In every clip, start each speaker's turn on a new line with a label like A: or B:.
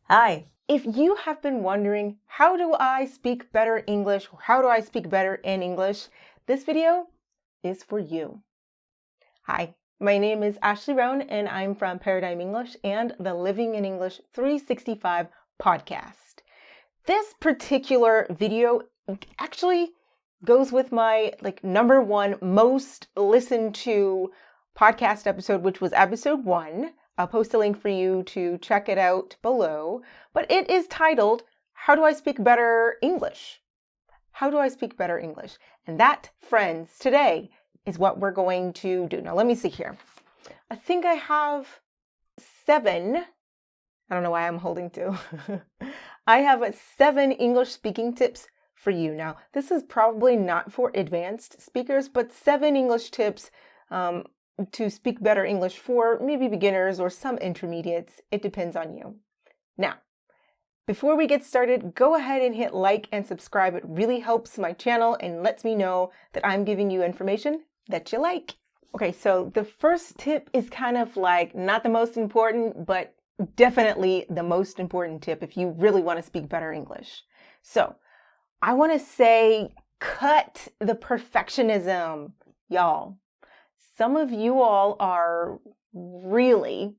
A: Hi. If you have been wondering, how do I speak better English, or how do I speak better in English, this video is for you. Hi, my name is Ashley Roan, and I'm from Paradigm English and the Living in English 365 podcast. This particular video actually goes with my number one most listened to podcast episode, which was episode 1. I'll post a link for you to check it out below, but it is titled, How Do I Speak Better English? How do I speak better English? And that, friends, today is what we're going to do. Now, let me see here. I think I have 7. I don't know why I'm holding 2. I have 7 English speaking tips for you. Now, this is probably not for advanced speakers, but 7 English tips to speak better English for maybe beginners or some intermediates. It depends on you. Now, before we get started, go ahead and hit like and subscribe. It really helps my channel and lets me know that I'm giving you information that you like. Okay, so the first tip is kind of like not the most important, but definitely the most important tip if you really want to speak better English. So I want to say, cut the perfectionism, y'all. Some of you all are really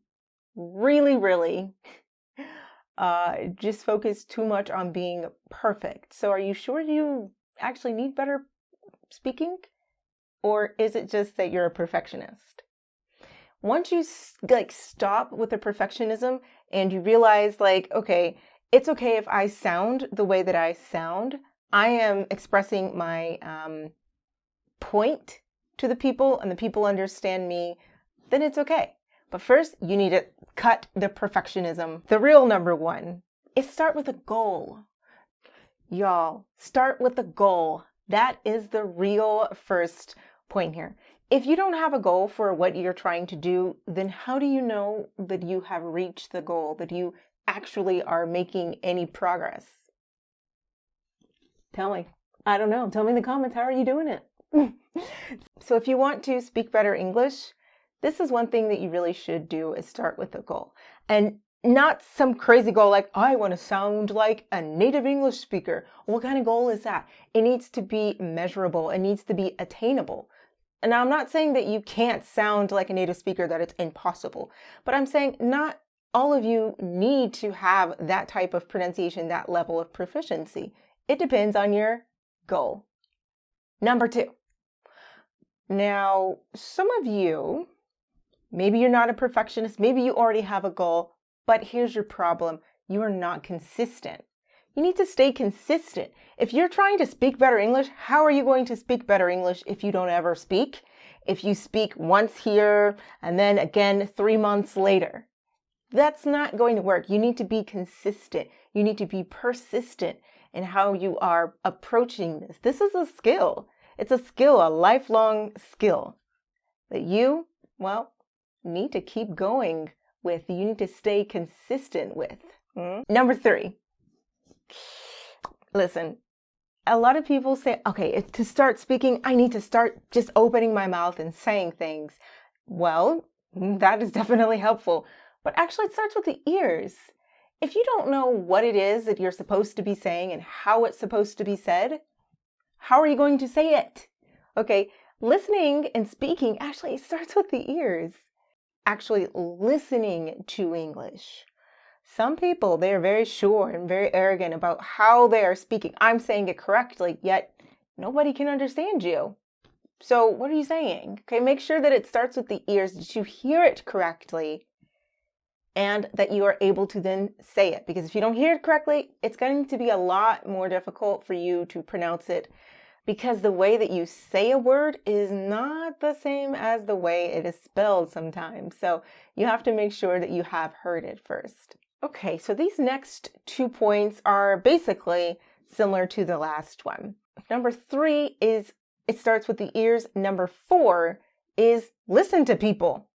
A: just focused too much on being perfect. So are you sure you actually need better speaking? Or is it just that you're a perfectionist? Once you stop with the perfectionism and you realize okay, it's okay if I sound the way that I sound. I am expressing my point to the people and the people understand me, then it's okay. But first, you need to cut the perfectionism. The real number 1 is start with a goal. Y'all, start with a goal. That is the real first point here. If you don't have a goal for what you're trying to do, then how do you know that you have reached the goal, that you actually are making any progress? Tell me. I don't know. Tell me in the comments, how are you doing it? So if you want to speak better English, this is one thing that you really should do, is start with a goal. And not some crazy goal like, I want to sound like a native English speaker. What kind of goal is that? It needs to be measurable. It needs to be attainable. And now I'm not saying that you can't sound like a native speaker, that it's impossible. But I'm saying not all of you need to have that type of pronunciation, that level of proficiency. It depends on your goal. Number 2. Now, some of you, maybe you're not a perfectionist, maybe you already have a goal, but here's your problem. You are not consistent. You need to stay consistent. If you're trying to speak better English, how are you going to speak better English if you don't ever speak? If you speak once here and then again 3 months later, that's not going to work. You need to be consistent. You need to be persistent in how you are approaching this. This is a skill. It's a skill, a lifelong skill that you, need to keep going with. You need to stay consistent with. Number 3. Listen, a lot of people say, okay, to start speaking, I need to start just opening my mouth and saying things. Well, that is definitely helpful. But actually, it starts with the ears. If you don't know what it is that you're supposed to be saying and how it's supposed to be said, how are you going to say it? Okay, listening and speaking actually starts with the ears. Actually listening to English. Some people, they're very sure and very arrogant about how they are speaking. I'm saying it correctly, yet nobody can understand you. So what are you saying? Okay, make sure that it starts with the ears, that you hear it correctly, and that you are able to then say it. Because if you don't hear it correctly, it's going to be a lot more difficult for you to pronounce it, because the way that you say a word is not the same as the way it is spelled sometimes. So you have to make sure that you have heard it first. Okay, so these next 2 points are basically similar to the last one. Number 3 is it starts with the ears. Number 4 is listen to people.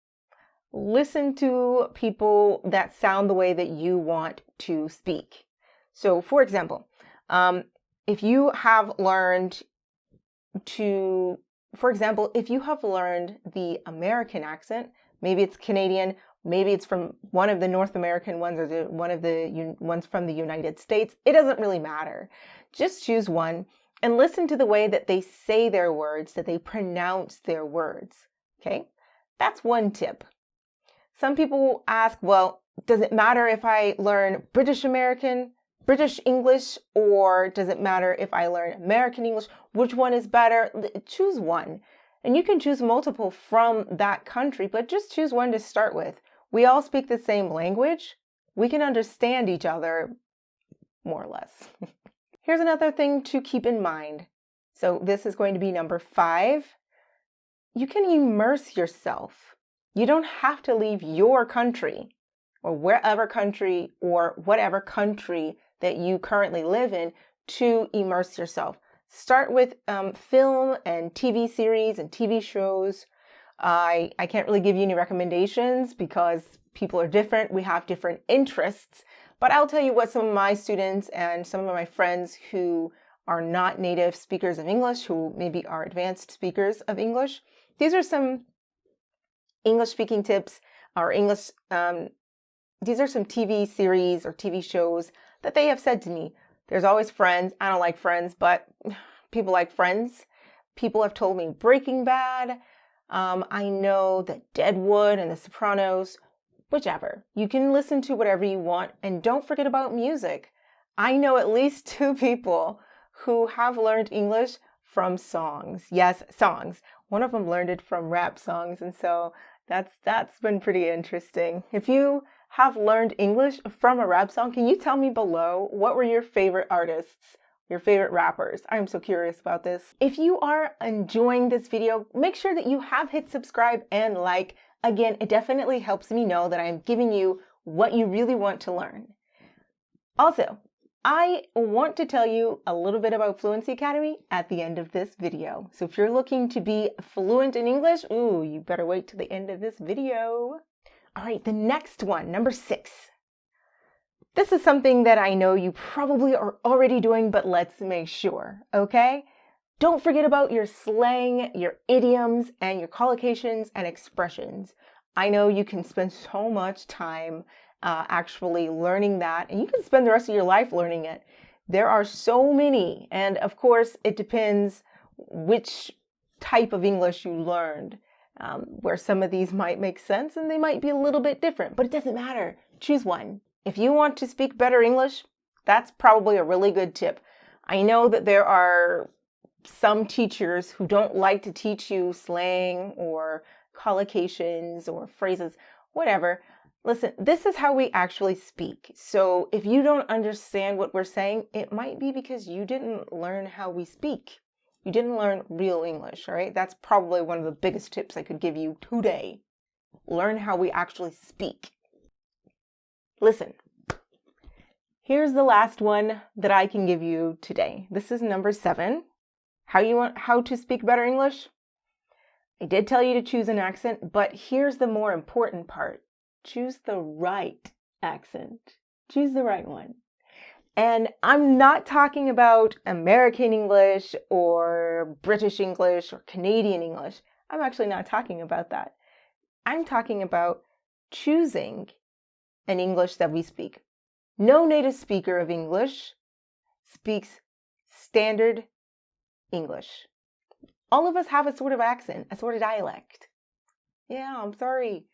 A: Listen to people that sound the way that you want to speak. So, for example, if you have learned the American accent, maybe it's Canadian, Maybe it's from one of the North American ones or one of the ones from the United States. It doesn't really matter. Just choose one and listen to the way that they say their words, that they pronounce their words. Okay? That's one tip. Some people will ask, well, does it matter if I learn British English, or does it matter if I learn American English? Which one is better? Choose one. And you can choose multiple from that country, but just choose one to start with. We all speak the same language. We can understand each other more or less. Here's another thing to keep in mind. So this is going to be number 5. You can immerse yourself. You don't have to leave your country or wherever country or whatever country that you currently live in to immerse yourself. Start with film and TV series and TV shows. I can't really give you any recommendations because people are different. We have different interests. But I'll tell you what some of my students and some of my friends who are not native speakers of English, who maybe are advanced speakers of English, these are some English speaking tips or these are some TV series or TV shows that they have said to me. There's always Friends. I don't like Friends, but people like Friends. People have told me Breaking Bad. I know that Deadwood and The Sopranos, whichever. You can listen to whatever you want, and don't forget about music. I know at least 2 people who have learned English from songs. Yes, songs. One of them learned it from rap songs, and so that's been pretty interesting. If you have learned English from a rap song, can you tell me below what were your favorite artists, your favorite rappers? I'm so curious about this. If you are enjoying this video, make sure that you have hit subscribe and like. Again, it definitely helps me know that I'm giving you what you really want to learn. Also, I want to tell you a little bit about Fluency Academy at the end of this video. So if you're looking to be fluent in English, you better wait to the end of this video. All right, the next one, number 6. This is something that I know you probably are already doing, but let's make sure, okay? Don't forget about your slang, your idioms, and your collocations and expressions. I know you can spend so much time actually learning that, and you can spend the rest of your life learning it. There are so many, and of course, it depends which type of English you learned. Where some of these might make sense and they might be a little bit different, but it doesn't matter. Choose one. If you want to speak better English, that's probably a really good tip. I know that there are some teachers who don't like to teach you slang or collocations or phrases, whatever. Listen, this is how we actually speak. So if you don't understand what we're saying, it might be because you didn't learn how we speak. You didn't learn real English, all right? That's probably one of the biggest tips I could give you today. Learn how we actually speak. Listen, here's the last one that I can give you today. This is number 7. How to speak better English? I did tell you to choose an accent, but here's the more important part. Choose the right accent. Choose the right one. And I'm not talking about American English or British English or Canadian English. I'm actually not talking about that. I'm talking about choosing an English that we speak. No native speaker of English speaks standard English. All of us have a sort of accent, a sort of dialect. Yeah, I'm sorry.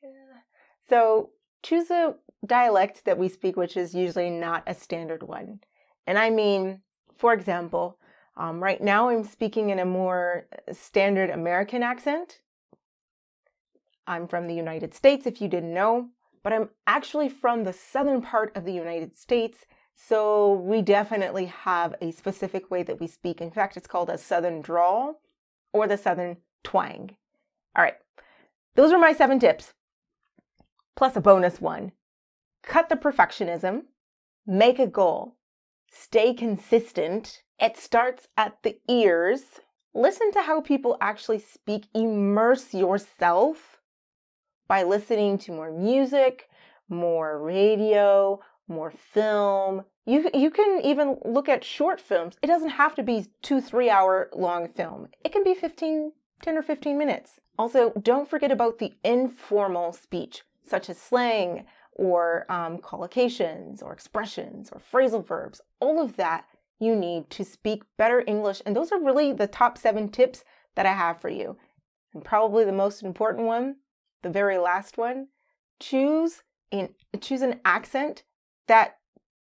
A: Yeah. So choose a dialect that we speak, which is usually not a standard one. And I mean, for example, right now I'm speaking in a more standard American accent. I'm from the United States, if you didn't know, but I'm actually from the southern part of the United States. So we definitely have a specific way that we speak. In fact, it's called a southern drawl or the southern twang. All right, those are my 7 tips. Plus a bonus one. Cut the perfectionism. Make a goal. Stay consistent. It starts at the ears. Listen to how people actually speak. Immerse yourself by listening to more music, more radio, more film. You can even look at short films. It doesn't have to be 2-3 hour long film. It can be 10 or 15 minutes. Also, don't forget about the informal speech, such as slang or collocations or expressions or phrasal verbs. All of that you need to speak better English. And those are really the top 7 tips that I have for you. And probably the most important one, the very last one, choose an accent that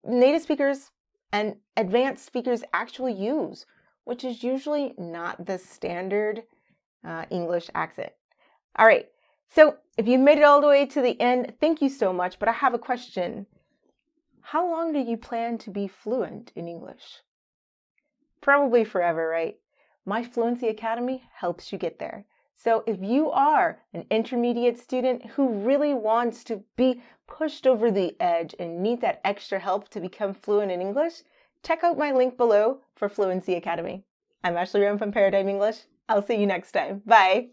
A: native speakers and advanced speakers actually use, which is usually not the standard English accent. All right, so if you made it all the way to the end, thank you so much, but I have a question. How long do you plan to be fluent in English? Probably forever, right? My Fluency Academy helps you get there. So if you are an intermediate student who really wants to be pushed over the edge and need that extra help to become fluent in English, check out my link below for Fluency Academy. I'm Ashley Rowan from Paradigm English. I'll see you next time. Bye.